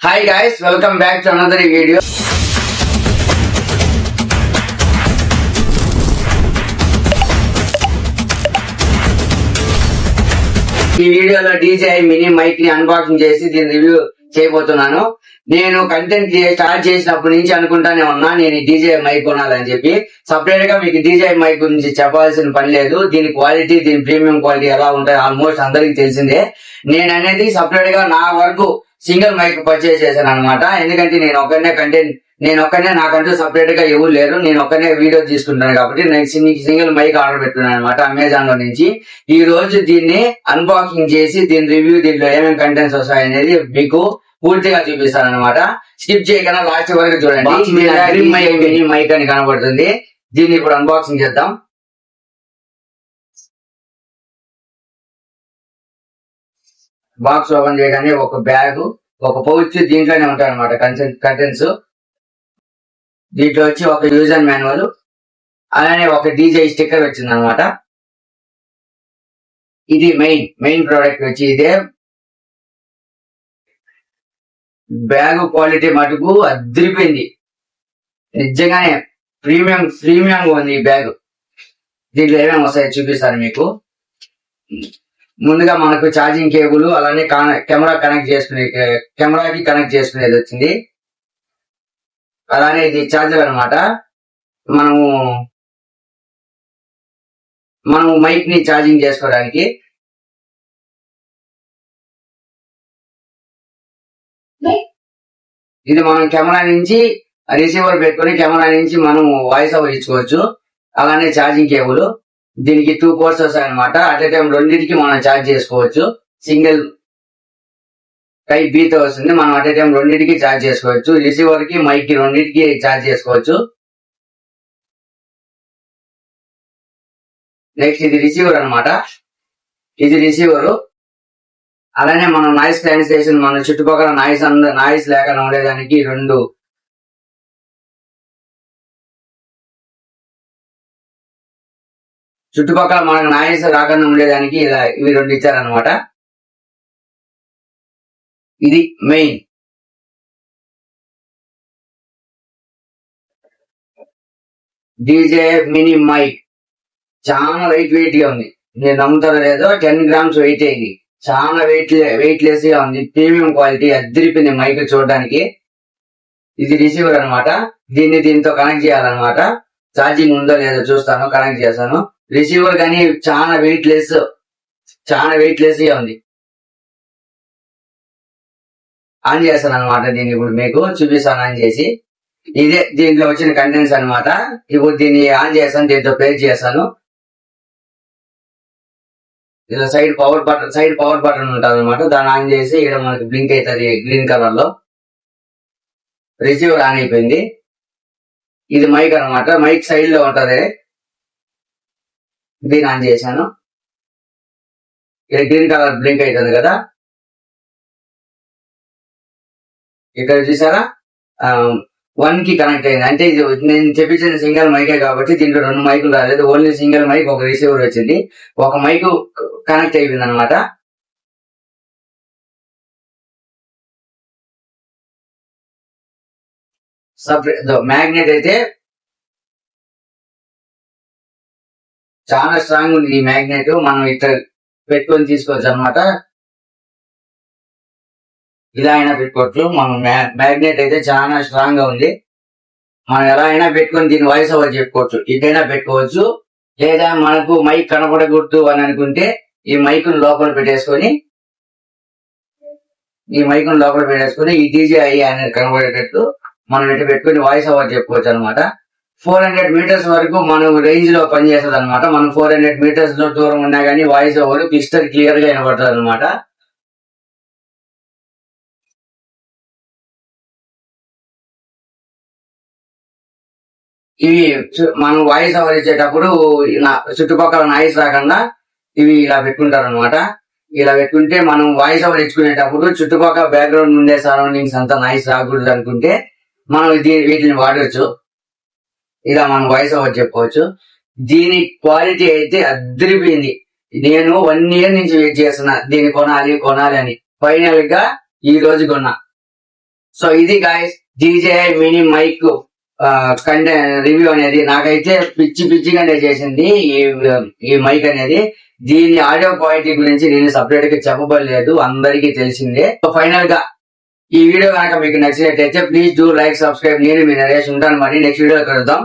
Hi guys, welcome back to another video. ఈ వీడియోలో DJI mini mic ని unboxing చేసి దీని రివ్యూ చేయబోతున్నాను. నేను కంటెంట్ స్టార్ట్ చేసినప్పటి నుంచి అనుకుంటానే ఉన్నా నేను DJI మైక్ కొనాలని చెప్పి. సపరేట్ గా మీకు DJI మైక్ గురించి చెప్పాల్సిన పని లేదు. దీని క్వాలిటీ, దీని ప్రీమియం క్వాలిటీ ఎలా ఉంటాయి ఆల్మోస్ట్ అందరికి తెలిసిందే. నేను అనేది సపరేట్ గా నా వరకు సింగిల్ మైక్ పర్చేస్ చేశాను అనమాట. ఎందుకంటే నేను ఒక్కనే నాకంటూ సపరేట్ గా ఎవరు లేరు. నేను ఒక్కనే వీడియో తీసుకుంటాను కాబట్టి నేను సింగిల్ మైక్ ఆర్డర్ పెట్టుకున్నాను అనమాట అమెజాన్ లో నుంచి. ఈ రోజు దీన్ని అన్బాక్సింగ్ చేసి దీని రివ్యూ, దీంట్లో ఏమేమి కంటెంట్స్ వస్తాయనేది మీకు పూర్తిగా చూపిస్తాను అనమాట. స్కిప్ చేయకుండా లాస్ట్ వరకు చూడండి. మైక్ అని కనబడుతుంది. దీన్ని ఇప్పుడు అన్బాక్సింగ్ చేద్దాం. బాక్స్ ఓపెన్ చేయగానే ఒక బ్యాగ్, ఒక పౌచ్ దీంట్లోనే ఉంటాయి అనమాట కంటెంట్స్. దీంట్లో వచ్చి ఒక యూజర్ మాన్యువల్, అలానే ఒక DJI స్టిక్కర్ వచ్చింది అనమాట. ఇది మెయిన్ ప్రోడక్ట్ వచ్చి ఇదే. బ్యాగ్ క్వాలిటీ మటుకు అదిరిపోయింది, నిజంగానే ప్రీమియంగా ఉంది ఈ బ్యాగ్. దీంట్లో ఏమేమి వస్తాయో చూపిస్తాను మీకు. ముందుగా మనకు ఛార్జింగ్ కేబుల్, అలానే కెమెరాకి కనెక్ట్ చేసుకునేది వచ్చింది. అలానే ఇది ఛార్జర్ అనమాట. మనము మైక్ ని ఛార్జింగ్ చేసుకోవడానికి. ఇది మనం కెమెరా నుంచి రిసీవర్ పెట్టుకుని కెమెరా నుంచి మనం వాయిస్ ఓవర్ ఇచ్చుకోవచ్చు. అలానే ఛార్జింగ్ కేబుల్, దీనికి 2 పోర్ట్స్ వస్తాయి అనమాట. అట్ ఏ టైం రెండింటికి మనం ఛార్జ్ చేసుకోవచ్చు. సింగిల్ టైప్ B తో వస్తుంది. మనం అట్ ఏ టైం రెండింటికి ఛార్జ్ చేసుకోవచ్చు. రిసీవర్ కి, మైక్ కి రెండింటికి ఛార్జ్ చేసుకోవచ్చు. నెక్స్ట్ ఇది రిసీవర్ అనమాట. ఇది రిసీవర్. అలానే మనం నాయిస్ క్యాన్సిలేషన్, మన చుట్టుపక్కల నాయిస్ లేకుండా ఉండేదానికి చుట్టుపక్కల మనకు నాయిస్ రాకుండా ఉండేదానికి ఇవి 2 ఇచ్చారనమాట. ఇది మెయిన్. DJI మినీ మైక్ చాలా వెయిట్ గా ఉంది. నేను నమ్ముతారో లేదో 10 గ్రామ్స్ వెయిట్ అయింది. చాలా వెయిట్ లెస్ గా ఉంది. ప్రీమియం క్వాలిటీ అదిరిపోయింది మైక్ చూడడానికి. ఇది రిసీవర్ అనమాట. దీంతో కనెక్ట్ చేయాలన్నమాట. ఛార్జింగ్ ఉందో లేదో చూస్తాను, కనెక్ట్ చేస్తాను. రిసీవర్ కానీ చాలా వెయిట్ లెస్ గా ఉంది. ఆన్ చేస్తాను అనమాట. దీన్ని ఇప్పుడు మీకు చూపిస్తాను ఆన్ చేసి. ఇదే దీంట్లో వచ్చిన కంటెంట్స్ అనమాట. ఇప్పుడు దీన్ని ఆన్ చేస్తాను, దీంతో ప్లేస్ చేస్తాను. ఇలా సైడ్ పవర్ బటన్ ఉంటుంది అనమాట. దాన్ని ఆన్ చేసి ఇక్కడ మనకి బ్లింక్ అవుతుంది గ్రీన్ కలర్ లో. రిసీవర్ ఆన్ అయిపోయింది. ఇది మైక్ అనమాట. మైక్ సైడ్ లో ఉంటది. దీన్ని ఆన్ చేశాను. ఇక్కడ గ్రీన్ కలర్ బ్లింక్ అవుతుంది కదా. ఇక్కడ చూసారా 1 కి కనెక్ట్ అయింది. అంటే ఇది నేను చెప్పించిన సింగిల్ మైకే కాబట్టి దీంట్లో 2 మైకులు రాలేదు. ఓన్లీ సింగిల్ మైక్, ఒక రిసీవర్ వచ్చింది. ఒక మైక్ కనెక్ట్ అయిపోయింది అనమాట. మ్యాగ్నెట్ అయితే చాలా స్ట్రాంగ్ ఉంది. ఈ మ్యాగ్నెట్ మనం ఇట్లా పెట్టుకొని తీసుకోవచ్చు అనమాట. ఇలా అయినా పెట్టుకోవచ్చు. మనం మ్యాగ్నెట్ అయితే చాలా స్ట్రాంగ్ గా ఉంది. మనం ఎలా అయినా పెట్టుకొని దీన్ని వాయిస్ ఓవర్ చెప్పుకోవచ్చు. ఇదైనా పెట్టుకోవచ్చు. లేదా మనకు మైక్ కనపడకూడదు అని అనుకుంటే ఈ మైక్ లోపల పెట్టేసుకొని ఈ DJI అనేది కనబడేటట్టు మనం ఇటు పెట్టుకుని వాయిస్ ఓవర్ చెప్పుకోవచ్చు అనమాట. 400 మీటర్స్ వరకు మనం రేంజ్ లో పనిచేస్తుంది అనమాట. మనం 400 మీటర్స్ లో దూరం ఉన్నా కానీ వాయిస్ ఓవర్ క్లిస్టర్ క్లియర్ గా వినపడుతుంది అనమాట. ఇవి మనం వాయిస్ ఓవర్ ఇచ్చేటప్పుడు చుట్టుపక్కల నాయిస్ రాకుండా ఇవి ఇలా పెట్టుకుంటారు అనమాట. ఇలా పెట్టుకుంటే మనం వాయిస్ ఓవర్ ఇచ్చుకునేటప్పుడు చుట్టుపక్కల బ్యాక్గ్రౌండ్ ఉండే సరౌండింగ్స్ అంతా నాయిస్ రాకూడదు అనుకుంటే మనం వీటిని వాడవచ్చు. ఇలా మనం వాయిస్ ఓవర్ చెప్పుకోవచ్చు. దీని క్వాలిటీ అయితే అదిరిపోయింది. నేను 1 ఇయర్ నుంచి వెయిట్ చేస్తున్నా దీన్ని కొనాలి అని. ఫైనల్ గా ఈ రోజు కొన్నా. సో ఇది guys DJI mini mic review అనేది నాకైతే పిచ్చిగానే చేసింది ఈ మైక్ అనేది. దీని ఆడియో క్వాలిటీ గురించి నేను సపరేట్ గా చెప్పబడలేదు, అందరికీ తెలిసిందే. సో ఫైనల్ గా ఈ వీడియో కనుక మీకు నచ్చినట్లయితే ప్లీజ్ డూ లైక్ సబ్స్క్రైబ్. నేను మీ నరేష్ ఉంటాను, మరి నెక్స్ట్ వీడియో కలుద్దాం.